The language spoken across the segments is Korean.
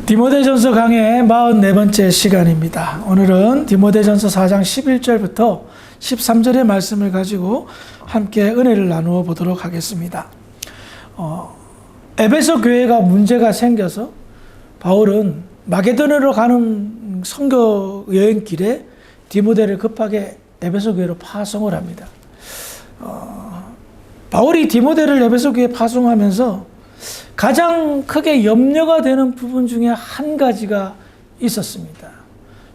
디모데전서 강의 44번째 시간입니다. 오늘은 디모데전서 4장 11절부터 13절의 말씀을 가지고 함께 은혜를 나누어 보도록 하겠습니다. 에베소 교회가 문제가 생겨서 바울은 마게도냐로 가는 선교 여행 길에 디모데를 급하게 에베소 교회로 파송을 합니다. 바울이 디모데를 에베소 교회에 파송하면서 가장 크게 염려가 되는 부분 중에 한 가지가 있었습니다.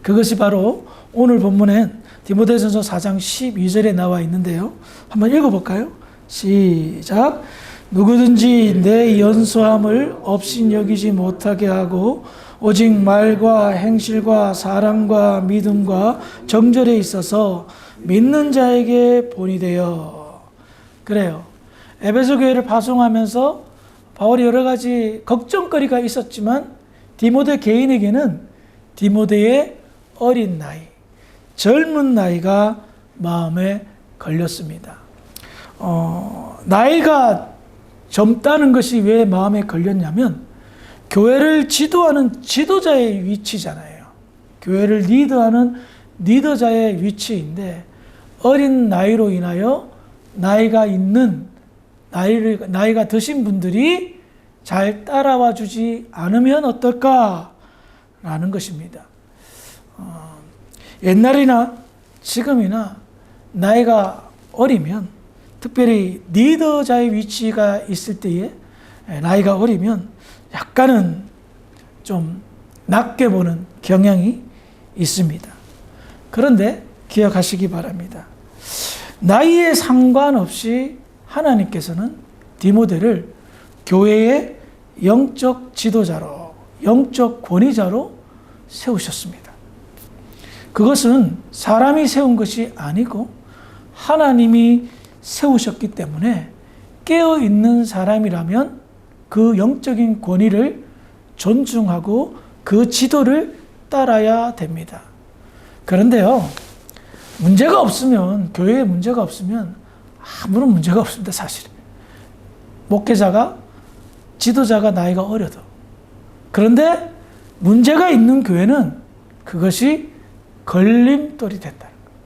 그것이 바로 오늘 본문엔 디모데전서 4장 12절에 나와 있는데요. 한번 읽어볼까요? 시작. 누구든지 내 연소함을 업신여기지 못하게 하고 오직 말과 행실과 사랑과 믿음과 정절에 있어서 믿는 자에게 본이 되어. 그래요. 에베소 교회를 파송하면서 바울이 여러 가지 걱정거리가 있었지만 디모데 개인에게는 디모데의 어린 나이, 젊은 나이가 마음에 걸렸습니다. 나이가 젊다는 것이 왜 마음에 걸렸냐면 교회를 지도하는 지도자의 위치잖아요. 교회를 리드하는 리더자의 위치인데 어린 나이로 인하여 나이가 드신 분들이 잘 따라와 주지 않으면 어떨까라는 것입니다. 옛날이나 지금이나 나이가 어리면, 특별히 리더자의 위치가 있을 때에 나이가 어리면 약간은 좀 낮게 보는 경향이 있습니다. 그런데 기억하시기 바랍니다. 나이에 상관없이 하나님께서는 디모데를 교회의 영적 지도자로, 영적 권위자로 세우셨습니다. 그것은 사람이 세운 것이 아니고 하나님이 세우셨기 때문에 깨어있는 사람이라면 그 영적인 권위를 존중하고 그 지도를 따라야 됩니다. 그런데요, 문제가 없으면, 교회에 문제가 없으면 아무런 문제가 없습니다, 사실. 목회자가, 지도자가 나이가 어려도. 그런데 문제가 있는 교회는 그것이 걸림돌이 됐다는 거예요.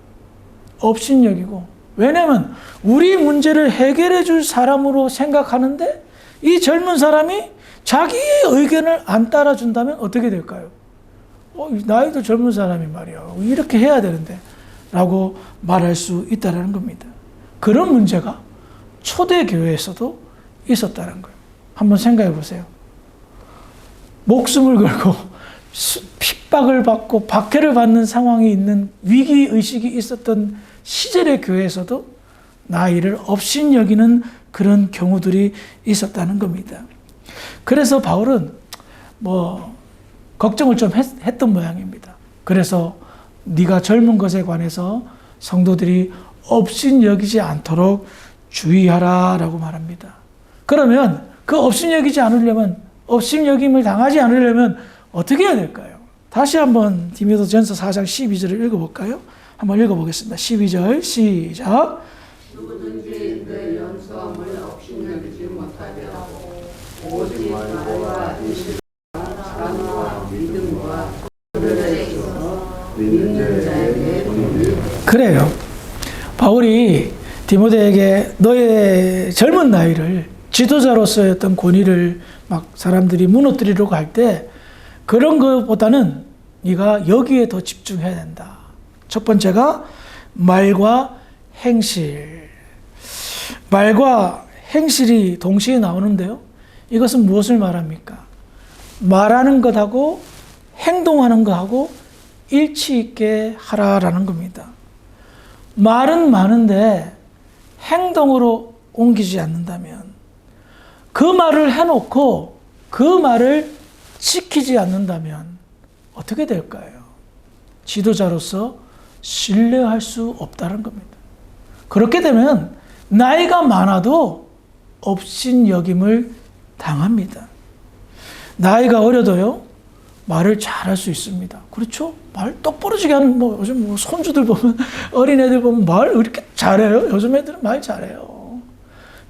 업신여기고. 왜냐하면 우리 문제를 해결해 줄 사람으로 생각하는데 이 젊은 사람이 자기의 의견을 안 따라준다면 어떻게 될까요? 나이도 젊은 사람이 말이야. 이렇게 해야 되는데 라고 말할 수 있다는 겁니다. 그런 문제가 초대교회에서도 있었다는 거예요. 한번 생각해 보세요. 목숨을 걸고 핍박을 받고 박해를 받는 상황이 있는 위기의식이 있었던 시절의 교회에서도 나이를 업신여기는 그런 경우들이 있었다는 겁니다. 그래서 바울은 걱정을 좀 했던 모양입니다. 그래서 네가 젊은 것에 관해서 성도들이 업신여기지 않도록 주의하라 라고 말합니다. 그러면 그 업신여기지 않으려면, 업신여김을 당하지 않으려면 어떻게 해야 될까요? 다시 한번 디모데전서 4장 12절을 읽어볼까요? 한번 읽어보겠습니다. 12절 시작. 누구든지 내 연소함을 업신여기지 못하게 하고 오직 말과 행실과 사랑과 믿음과 정절에 있어서 믿는 자에게 본이 되어. 그래요. 바울이 디모데에게 너의 젊은 나이를 지도자로서의 어떤 권위를 막 사람들이 무너뜨리려고 할 때 그런 것보다는 네가 여기에 더 집중해야 된다. 첫 번째가 말과 행실. 말과 행실이 동시에 나오는데요. 이것은 무엇을 말합니까? 말하는 것하고 행동하는 것하고 일치 있게 하라라는 겁니다. 말은 많은데 행동으로 옮기지 않는다면, 그 말을 해놓고 그 말을 지키지 않는다면 어떻게 될까요? 지도자로서 신뢰할 수 없다는 겁니다. 그렇게 되면 나이가 많아도 업신여김을 당합니다. 나이가 어려도요, 말을 잘할 수 있습니다. 그렇죠? 말 똑부러지게 하는, 요즘 손주들 보면, 어린애들 보면 말 이렇게 잘해요. 요즘 애들은 말 잘해요.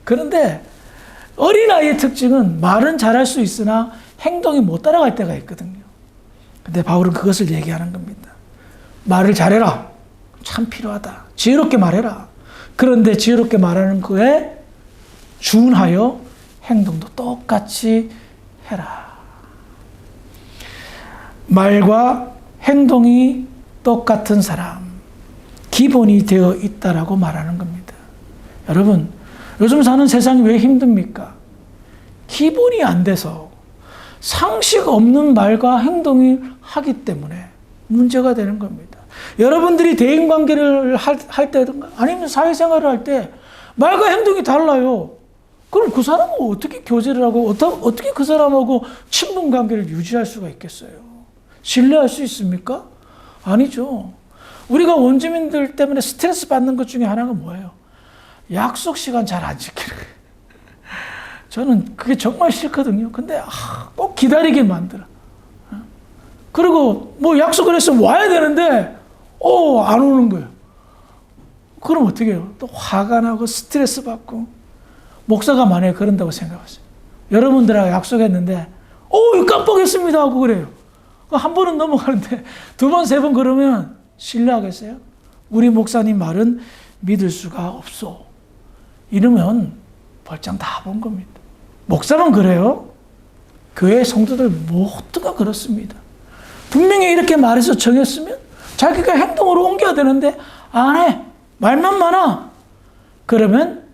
그런데 어린아이의 특징은 말은 잘할 수 있으나 행동이 못 따라갈 때가 있거든요. 근데 바울은 그것을 얘기하는 겁니다. 말을 잘해라. 참 필요하다. 지혜롭게 말해라. 그런데 지혜롭게 말하는 그에 준하여 행동도 똑같이 해라. 말과 행동이 똑같은 사람, 기본이 되어 있다라고 말하는 겁니다. 여러분, 요즘 사는 세상이 왜 힘듭니까? 기본이 안 돼서 상식 없는 말과 행동을 하기 때문에 문제가 되는 겁니다. 여러분들이 대인관계를 할 때든가 아니면 사회생활을 할 때 말과 행동이 달라요. 그럼 그 사람은 어떻게 교제를 하고 어떻게 그 사람하고 친분관계를 유지할 수가 있겠어요? 신뢰할 수 있습니까? 아니죠. 우리가 원주민들 때문에 스트레스 받는 것 중에 하나가 뭐예요? 약속 시간 잘 안 지키는 거예요. 저는 그게 정말 싫거든요. 근데 꼭 기다리게 만들어. 그리고 뭐 약속을 했으면 와야 되는데 안 오는 거예요. 그럼 어떻게 해요? 또 화가 나고 스트레스 받고. 목사가 만약에 그런다고 생각하세요. 여러분들하고 약속했는데 이거 깜빡했습니다 하고 그래요. 한 번은 넘어가는데 두 번, 세 번 그러면 신뢰하겠어요? 우리 목사님 말은 믿을 수가 없어. 이러면 벌장 다 본 겁니다. 목사만 그래요? 교회 성도들 모두가 그렇습니다. 분명히 이렇게 말해서 정했으면 자기가 행동으로 옮겨야 되는데 안 해. 말만 많아. 그러면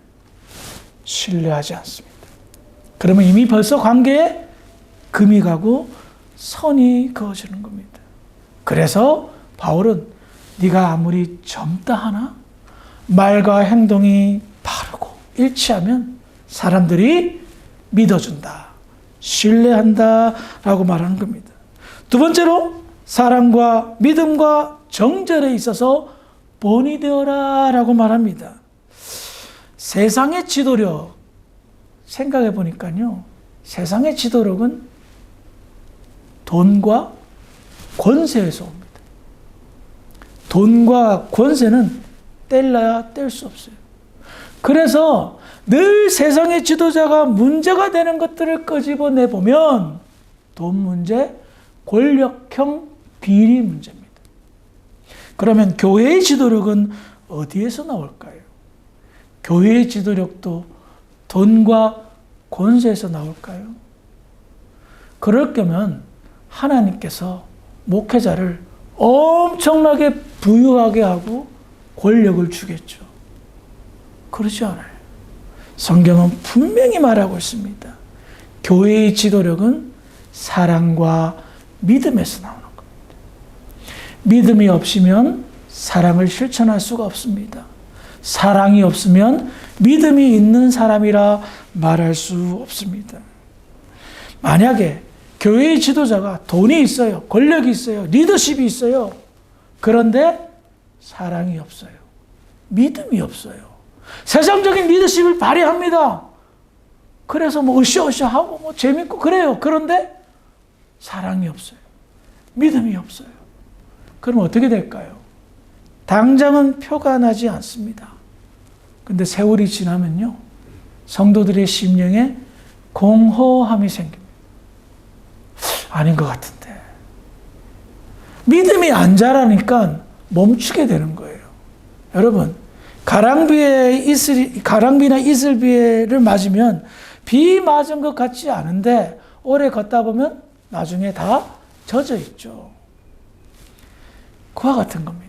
신뢰하지 않습니다. 그러면 이미 벌써 관계에 금이 가고 선이 그어지는 겁니다. 그래서 바울은 네가 아무리 젊다 하나 말과 행동이 바르고 일치하면 사람들이 믿어준다, 신뢰한다 라고 말하는 겁니다. 두 번째로 사랑과 믿음과 정절에 있어서 본이 되어라 라고 말합니다. 세상의 지도력 생각해 보니까요, 세상의 지도력은 돈과 권세에서 옵니다. 돈과 권세는 뗄래야 뗄 수 없어요. 그래서 늘 세상의 지도자가 문제가 되는 것들을 끄집어내 보면 돈 문제, 권력형 비리 문제입니다. 그러면 교회의 지도력은 어디에서 나올까요? 교회의 지도력도 돈과 권세에서 나올까요? 그럴 거면 하나님께서 목회자를 엄청나게 부유하게 하고 권력을 주겠죠. 그렇지 않아요. 성경은 분명히 말하고 있습니다. 교회의 지도력은 사랑과 믿음에서 나오는 겁니다. 믿음이 없으면 사랑을 실천할 수가 없습니다. 사랑이 없으면 믿음이 있는 사람이라 말할 수 없습니다. 만약에 교회의 지도자가 돈이 있어요, 권력이 있어요, 리더십이 있어요. 그런데 사랑이 없어요. 믿음이 없어요. 세상적인 리더십을 발휘합니다. 그래서 뭐 으쌰으쌰하고 뭐 재밌고 그래요. 그런데 사랑이 없어요. 믿음이 없어요. 그럼 어떻게 될까요? 당장은 표가 나지 않습니다. 근데 세월이 지나면요, 성도들의 심령에 공허함이 생깁니다. 아닌 것 같은데. 믿음이 안 자라니까 멈추게 되는 거예요. 여러분, 가랑비나 이슬비를 맞으면 비 맞은 것 같지 않은데 오래 걷다 보면 나중에 다 젖어 있죠. 그와 같은 겁니다.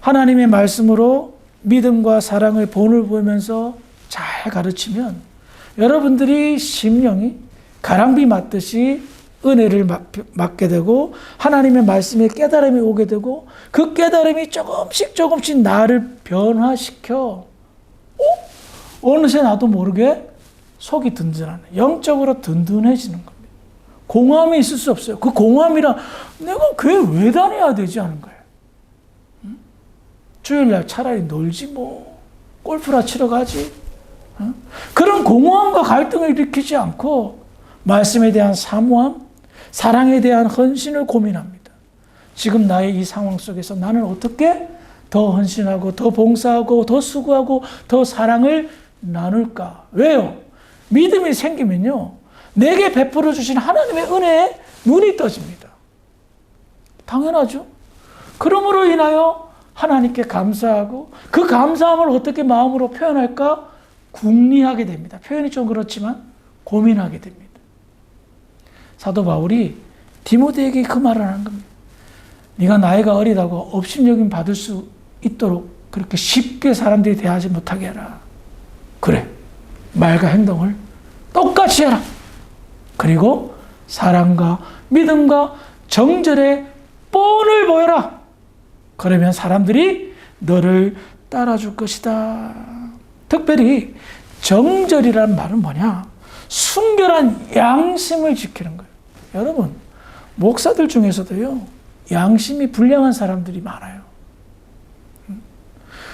하나님의 말씀으로 믿음과 사랑의 본을 보면서 잘 가르치면 여러분들이 심령이 가랑비 맞듯이 은혜를 맞게 되고 하나님의 말씀에 깨달음이 오게 되고 그 깨달음이 조금씩 나를 변화시켜 어느새 나도 모르게 속이 든든하네. 영적으로 든든해지는 겁니다. 공허함이 있을 수 없어요. 그 공허함이라 내가 교회 왜 다녀야 되지 하는 거예요. 주일날 차라리 놀지 뭐. 골프나 치러 가지. 그런 공허함과 갈등을 일으키지 않고 말씀에 대한 사모함, 사랑에 대한 헌신을 고민합니다. 지금 나의 이 상황 속에서 나는 어떻게 더 헌신하고 더 봉사하고 더 수고하고 더 사랑을 나눌까? 왜요? 믿음이 생기면요, 내게 베풀어 주신 하나님의 은혜에 눈이 떠집니다. 당연하죠. 그러므로 인하여 하나님께 감사하고 그 감사함을 어떻게 마음으로 표현할까 궁리하게 됩니다. 표현이 좀 그렇지만 고민하게 됩니다. 사도 바울이 디모데에게 그 말을 하는 겁니다. 네가 나이가 어리다고 업신여김 받을 수 있도록 그렇게 쉽게 사람들이 대하지 못하게 해라. 그래, 말과 행동을 똑같이 해라. 그리고 사랑과 믿음과 정절의 본을 보여라. 그러면 사람들이 너를 따라줄 것이다. 특별히 정절이라는 말은 뭐냐? 순결한 양심을 지키는 거예요. 여러분, 목사들 중에서도요, 양심이 불량한 사람들이 많아요.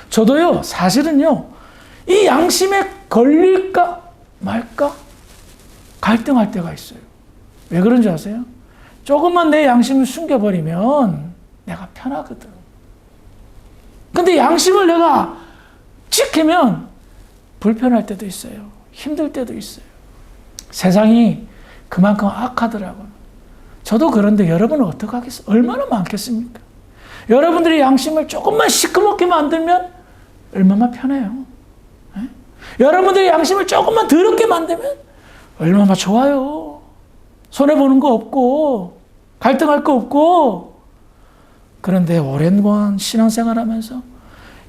저도요, 사실은요, 이 양심에 걸릴까 말까 갈등할 때가 있어요. 왜 그런지 아세요? 조금만 내 양심을 숨겨버리면 내가 편하거든. 근데 양심을 내가 지키면 불편할 때도 있어요. 힘들 때도 있어요. 세상이 그만큼 악하더라고요. 저도 그런데 여러분은 어떡하겠어요? 얼마나 많겠습니까? 여러분들이 양심을 조금만 시커멓게 만들면 얼마나 편해요. 네? 여러분들이 양심을 조금만 더럽게 만들면 얼마나 좋아요. 손해보는 거 없고 갈등할 거 없고. 그런데 오랜 신앙생활 하면서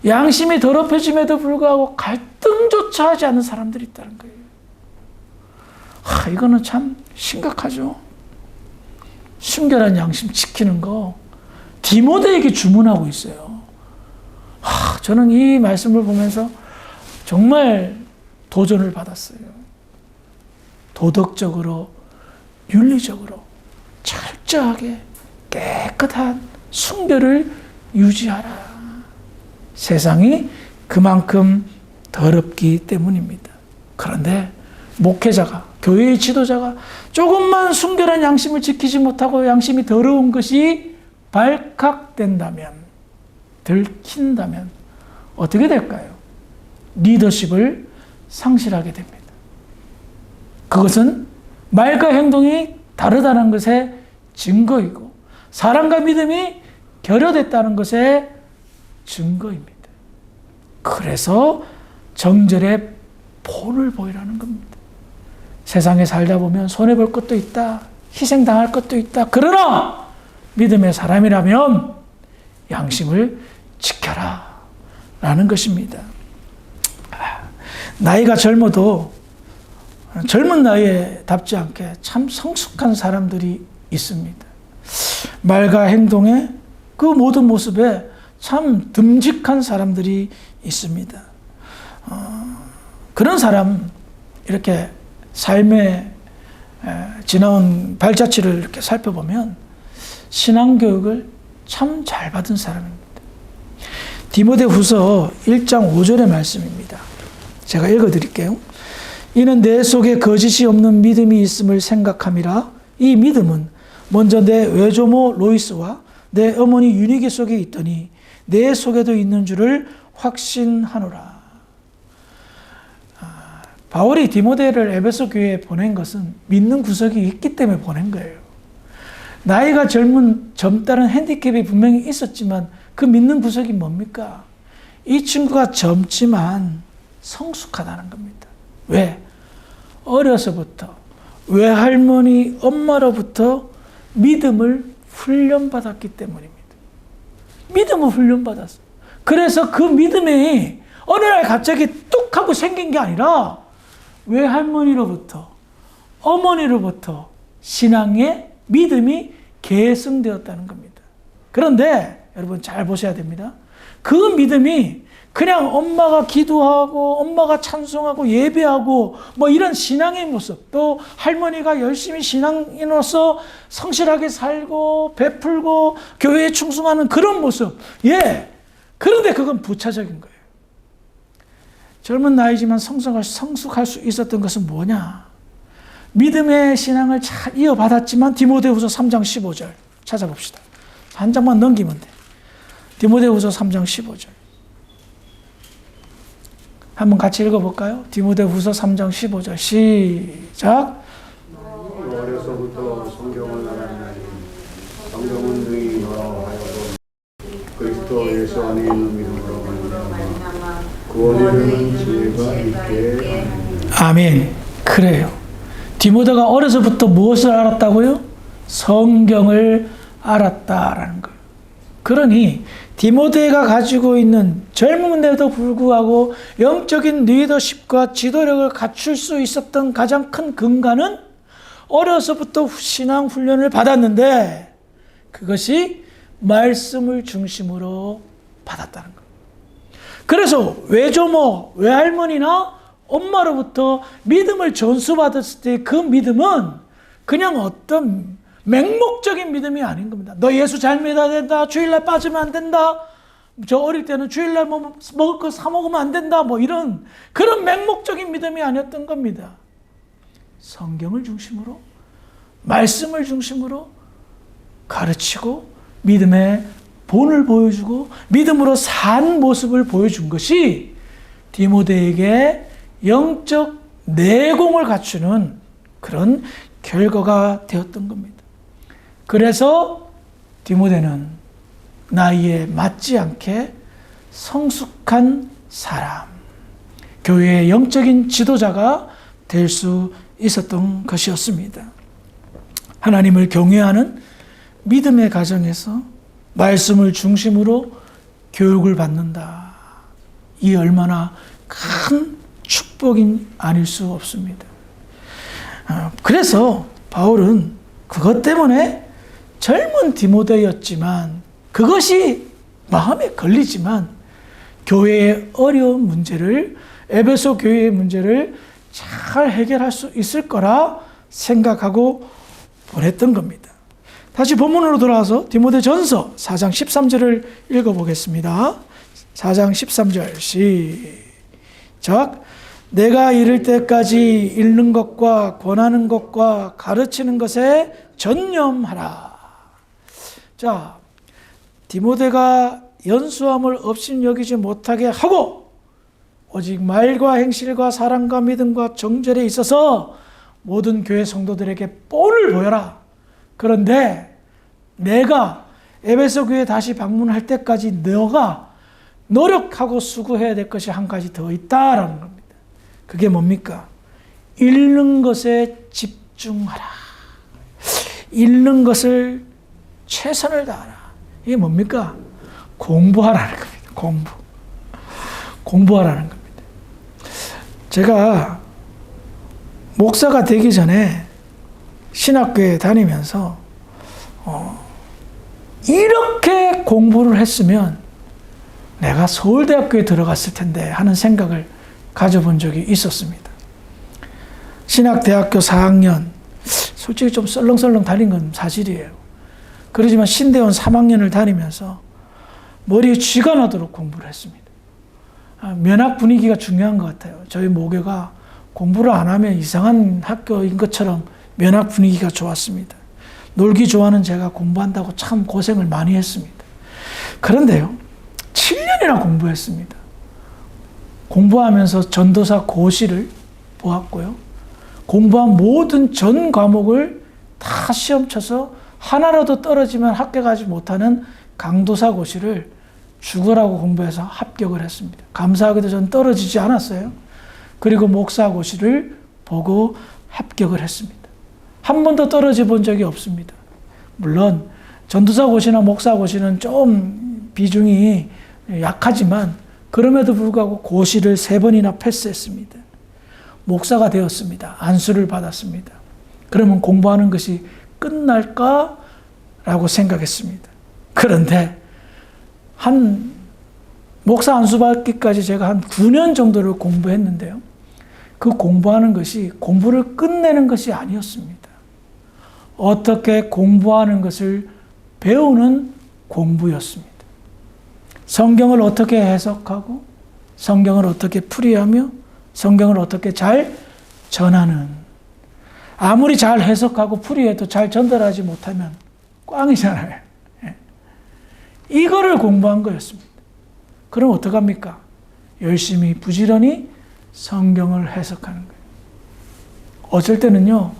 양심이 더럽혀짐에도 불구하고 갈등조차 하지 않는 사람들이 있다는 거예요. 이거는 참 심각하죠. 순결한 양심 지키는 거 디모데에게 주문하고 있어요. 저는 이 말씀을 보면서 정말 도전을 받았어요. 도덕적으로, 윤리적으로 철저하게 깨끗한 순결을 유지하라. 세상이 그만큼 더럽기 때문입니다. 그런데 목회자가, 교회의 지도자가 조금만 순결한 양심을 지키지 못하고 양심이 더러운 것이 발각된다면, 들킨다면 어떻게 될까요? 리더십을 상실하게 됩니다. 그것은 말과 행동이 다르다는 것의 증거이고 사랑과 믿음이 결여됐다는 것의 증거입니다. 그래서 정절의 본을 보이라는 겁니다. 세상에 살다 보면 손해볼 것도 있다. 희생당할 것도 있다. 그러나 믿음의 사람이라면 양심을 지켜라 라는 것입니다. 나이가 젊어도 젊은 나이에 답지 않게 참 성숙한 사람들이 있습니다. 말과 행동에 그 모든 모습에 참 듬직한 사람들이 있습니다. 그런 사람, 이렇게 삶에 지나온 발자취를 이렇게 살펴보면 신앙교육을 참 잘 받은 사람입니다. 디모데후서 1장 5절의 말씀입니다. 제가 읽어드릴게요. 이는 내 속에 거짓이 없는 믿음이 있음을 생각함이라. 이 믿음은 먼저 내 외조모 로이스와 내 어머니 유니게 속에 있더니 내 속에도 있는 줄을 확신하노라. 바울이 디모데를 에베소 교회에 보낸 것은 믿는 구석이 있기 때문에 보낸 거예요. 나이가 젊다는 핸디캡이 분명히 있었지만 그 믿는 구석이 뭡니까? 이 친구가 젊지만 성숙하다는 겁니다. 왜? 어려서부터 외할머니 엄마로부터 믿음을 훈련받았기 때문입니다. 믿음을 훈련받았어요. 그래서 그 믿음이 어느 날 갑자기 뚝 하고 생긴 게 아니라 외할머니로부터 어머니로부터 신앙의 믿음이 계승되었다는 겁니다. 그런데 여러분 잘 보셔야 됩니다. 그 믿음이 그냥 엄마가 기도하고 엄마가 찬송하고 예배하고 뭐 이런 신앙의 모습, 또 할머니가 열심히 신앙인으로서 성실하게 살고 베풀고 교회에 충성하는 그런 모습, 그런데 그건 부차적인 거예요. 젊은 나이지만 성숙할 수 있었던 것은 뭐냐? 믿음의 신앙을 잘 이어받았지만 디모데후서 3장 15절 찾아봅시다. 한 장만 넘기면 돼. 디모데후서 3장 15절. 한번 같이 읽어볼까요? 디모데후서 3장 15절 시작. 그리스도 안에 있는 믿음으로 말미암아 구원의 지혜가 있게 하니. 아멘. 그래요. 디모데가 어려서부터 무엇을 알았다고요? 성경을 알았다라는 거예요. 그러니 디모데가 가지고 있는 젊음에도 불구하고 영적인 리더십과 지도력을 갖출 수 있었던 가장 큰 근간은 어려서부터 신앙 훈련을 받았는데 그것이 말씀을 중심으로 받았다는 거예요. 그래서 외조모, 외할머니나 엄마로부터 믿음을 전수받았을 때 그 믿음은 그냥 어떤 맹목적인 믿음이 아닌 겁니다. 너 예수 잘 믿어야 된다. 주일날 빠지면 안 된다. 저 어릴 때는 주일날 뭐 먹을 거 사 먹으면 안 된다. 뭐 이런 그런 맹목적인 믿음이 아니었던 겁니다. 성경을 중심으로 말씀을 중심으로 가르치고 믿음의 본을 보여주고 믿음으로 산 모습을 보여준 것이 디모데에게 영적 내공을 갖추는 그런 결과가 되었던 겁니다. 그래서 디모데는 나이에 맞지 않게 성숙한 사람, 교회의 영적인 지도자가 될 수 있었던 것이었습니다. 하나님을 경외하는 믿음의 가정에서 말씀을 중심으로 교육을 받는다. 이 얼마나 큰 축복이 아닐 수 없습니다. 그래서 바울은 그것 때문에 젊은 디모데였지만 그것이 마음에 걸리지만 교회의 어려운 문제를 에베소 교회의 문제를 잘 해결할 수 있을 거라 생각하고 보냈던 겁니다. 다시 본문으로 돌아와서 디모데전서 4장 13절을 읽어보겠습니다. 4장 13절 시작. 내가 이를 때까지 읽는 것과 권하는 것과 가르치는 것에 전념하라. 자, 디모데가 연수함을 업신여기지 못하게 하고 오직 말과 행실과 사랑과 믿음과 정절에 있어서 모든 교회 성도들에게 본을 보여라. 그런데 내가 에베소 교회 다시 방문할 때까지 너가 노력하고 수고해야 될 것이 한 가지 더 있다라는 겁니다. 그게 뭡니까? 읽는 것에 집중하라. 읽는 것을 최선을 다하라. 이게 뭡니까? 공부하라는 겁니다. 공부하라는 겁니다. 제가 목사가 되기 전에 신학교에 다니면서 이렇게 공부를 했으면 내가 서울대학교에 들어갔을 텐데 하는 생각을 가져본 적이 있었습니다. 신학대학교 4학년, 솔직히 좀 썰렁썰렁 다닌 건 사실이에요. 그러지만 신대원 3학년을 다니면서 머리에 쥐가 나도록 공부를 했습니다. 면학 분위기가 중요한 것 같아요. 저희 모교가 공부를 안 하면 이상한 학교인 것처럼 면학 분위기가 좋았습니다. 놀기 좋아하는 제가 공부한다고 참 고생을 많이 했습니다. 그런데요, 7년이나 공부했습니다. 공부하면서 전도사 고시를 보았고요. 공부한 모든 전 과목을 다 시험 쳐서 하나라도 떨어지면 합격하지 못하는 강도사 고시를 죽으라고 공부해서 합격을 했습니다. 감사하게도 전 떨어지지 않았어요. 그리고 목사 고시를 보고 합격을 했습니다. 한 번도 떨어져 본 적이 없습니다. 물론 전도사 고시나 목사 고시는 좀 비중이 약하지만 그럼에도 불구하고 고시를 3번이나 패스했습니다. 목사가 되었습니다. 안수를 받았습니다. 그러면 공부하는 것이 끝날까라고 생각했습니다. 그런데 한 목사 안수 받기까지 제가 한 9년 정도를 공부했는데요. 그 공부하는 것이 공부를 끝내는 것이 아니었습니다. 어떻게 공부하는 것을 배우는 공부였습니다. 성경을 어떻게 해석하고 성경을 어떻게 풀이하며 성경을 어떻게 잘 전하는, 아무리 잘 해석하고 풀이해도 잘 전달하지 못하면 꽝이잖아요. 이거를 공부한 거였습니다. 그럼 어떡합니까? 열심히 부지런히 성경을 해석하는 거예요. 어쩔 때는요,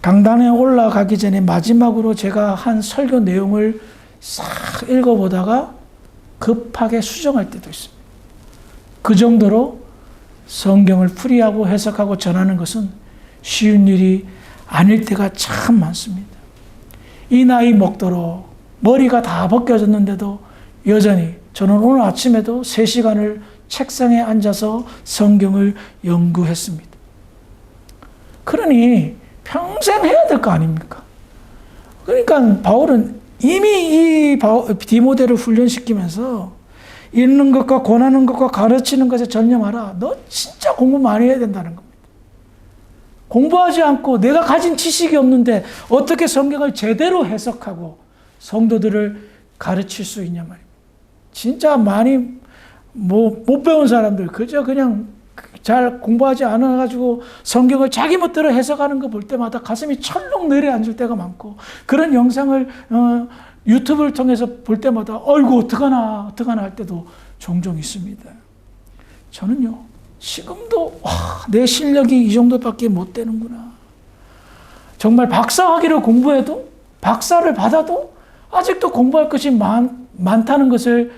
강단에 올라가기 전에 마지막으로 제가 한 설교 내용을 싹 읽어보다가 급하게 수정할 때도 있습니다. 그 정도로 성경을 풀이하고 해석하고 전하는 것은 쉬운 일이 아닐 때가 참 많습니다. 이 나이 먹도록 머리가 다 벗겨졌는데도 여전히 저는 오늘 아침에도 3시간을 책상에 앉아서 성경을 연구했습니다. 그러니 평생 해야 될 거 아닙니까? 그러니까 바울은 이미 이 디모데를 훈련시키면서 읽는 것과 권하는 것과 가르치는 것에 전념하라. 너 진짜 공부 많이 해야 된다는 겁니다. 공부하지 않고 내가 가진 지식이 없는데 어떻게 성경을 제대로 해석하고 성도들을 가르칠 수 있냐 말입니다. 진짜 많이 못 배운 사람들 그저 그냥 잘 공부하지 않아가지고 성경을 자기 멋대로 해석하는 거 볼 때마다 가슴이 철렁 내려앉을 때가 많고, 그런 영상을 유튜브를 통해서 볼 때마다 어이구 어떡하나 할 때도 종종 있습니다. 저는요 지금도 내 실력이 이 정도밖에 못 되는구나. 정말 박사학위를 공부해도 박사를 받아도 아직도 공부할 것이 많다는 것을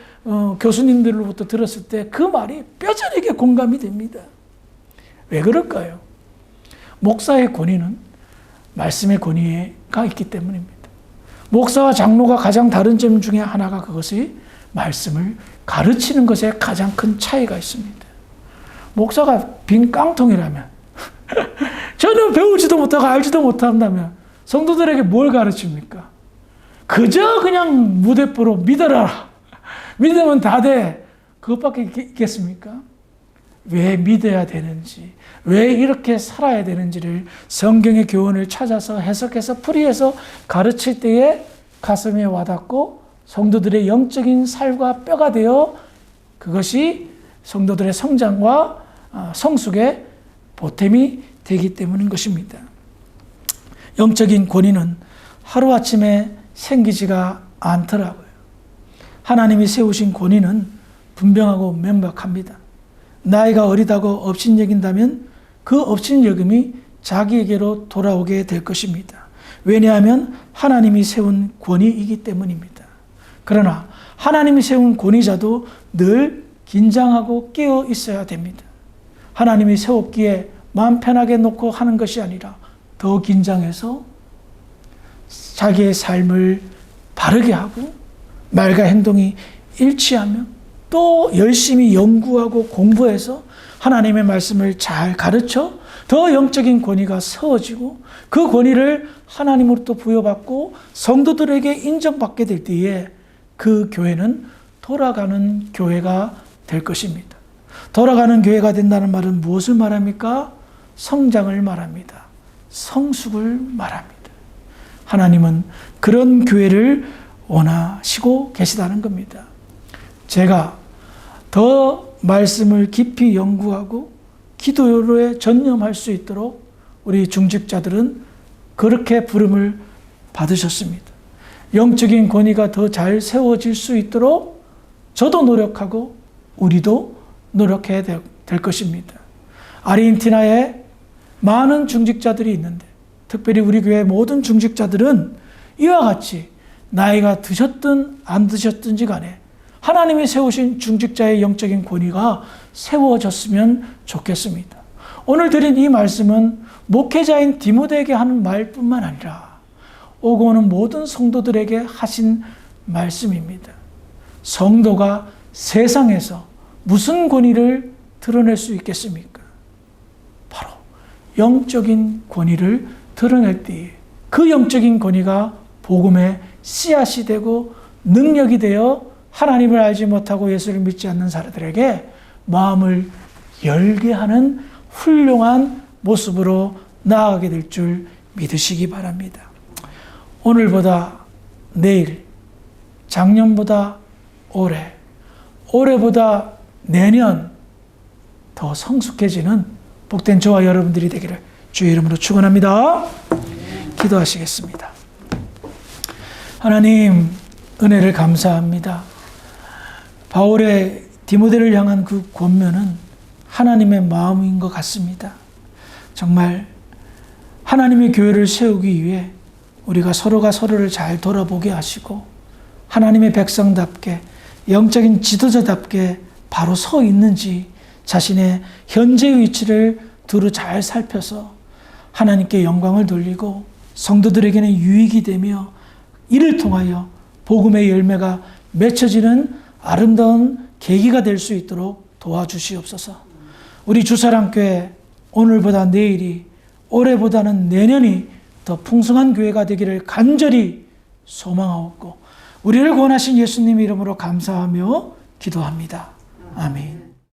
교수님들로부터 들었을 때 그 말이 뼈저리게 공감이 됩니다. 왜 그럴까요? 목사의 권위는 말씀의 권위가 있기 때문입니다. 목사와 장로가 가장 다른 점 중에 하나가 그것이 말씀을 가르치는 것에 가장 큰 차이가 있습니다. 목사가 빈 깡통이라면 전혀 배우지도 못하고 알지도 못한다면 성도들에게 뭘 가르칩니까? 그저 그냥 무대뽀로 믿어라. 믿으면 다 돼. 그것밖에 있겠습니까? 왜 믿어야 되는지, 왜 이렇게 살아야 되는지를 성경의 교훈을 찾아서 해석해서 풀이해서 가르칠 때에 가슴에 와닿고 성도들의 영적인 살과 뼈가 되어 그것이 성도들의 성장과 성숙의 보탬이 되기 때문인 것입니다. 영적인 권위는 하루아침에 생기지가 않더라고요. 하나님이 세우신 권위는 분명하고 명백합니다. 나이가 어리다고 업신여긴다면 그 업신여김이 자기에게로 돌아오게 될 것입니다. 왜냐하면 하나님이 세운 권위이기 때문입니다. 그러나 하나님이 세운 권위자도 늘 긴장하고 깨어 있어야 됩니다. 하나님이 세웠기에 마음 편하게 놓고 하는 것이 아니라 더 긴장해서 자기의 삶을 바르게 하고 말과 행동이 일치하면 또 열심히 연구하고 공부해서 하나님의 말씀을 잘 가르쳐 더 영적인 권위가 세워지고 그 권위를 하나님으로부터 부여받고 성도들에게 인정받게 될 때에 그 교회는 돌아가는 교회가 될 것입니다. 돌아가는 교회가 된다는 말은 무엇을 말합니까? 성장을 말합니다. 성숙을 말합니다. 하나님은 그런 교회를 원하시고 계시다는 겁니다. 제가 더 말씀을 깊이 연구하고 기도에 전념할 수 있도록 우리 중직자들은 그렇게 부름을 받으셨습니다. 영적인 권위가 더 잘 세워질 수 있도록 저도 노력하고 우리도 노력해야 될 것입니다. 아르헨티나에 많은 중직자들이 있는데 특별히 우리 교회 모든 중직자들은 이와 같이 나이가 드셨든 안 드셨든지 간에 하나님이 세우신 중직자의 영적인 권위가 세워졌으면 좋겠습니다. 오늘 드린 이 말씀은 목회자인 디모데에게 하는 말뿐만 아니라 오고 오는 모든 성도들에게 하신 말씀입니다. 성도가 세상에서 무슨 권위를 드러낼 수 있겠습니까? 바로 영적인 권위를 드러낼 때에 그 영적인 권위가 복음의 씨앗이 되고 능력이 되어 하나님을 알지 못하고 예수를 믿지 않는 사람들에게 마음을 열게 하는 훌륭한 모습으로 나아가게 될 줄 믿으시기 바랍니다. 오늘보다 내일, 작년보다 올해, 올해보다 내년 더 성숙해지는 복된 저와 여러분들이 되기를 주의 이름으로 축원합니다. 기도하시겠습니다. 하나님, 은혜를 감사합니다. 바울의 디모데를 향한 그 권면은 하나님의 마음인 것 같습니다. 정말 하나님의 교회를 세우기 위해 우리가 서로가 서로를 잘 돌아보게 하시고 하나님의 백성답게 영적인 지도자답게 바로 서 있는지 자신의 현재 위치를 두루 잘 살펴서 하나님께 영광을 돌리고 성도들에게는 유익이 되며 이를 통하여 복음의 열매가 맺혀지는 아름다운 계기가 될 수 있도록 도와주시옵소서. 우리 주사랑교회 오늘보다 내일이, 올해보다는 내년이 더 풍성한 교회가 되기를 간절히 소망하옵고 우리를 구원하신 예수님 이름으로 감사하며 기도합니다. 아멘.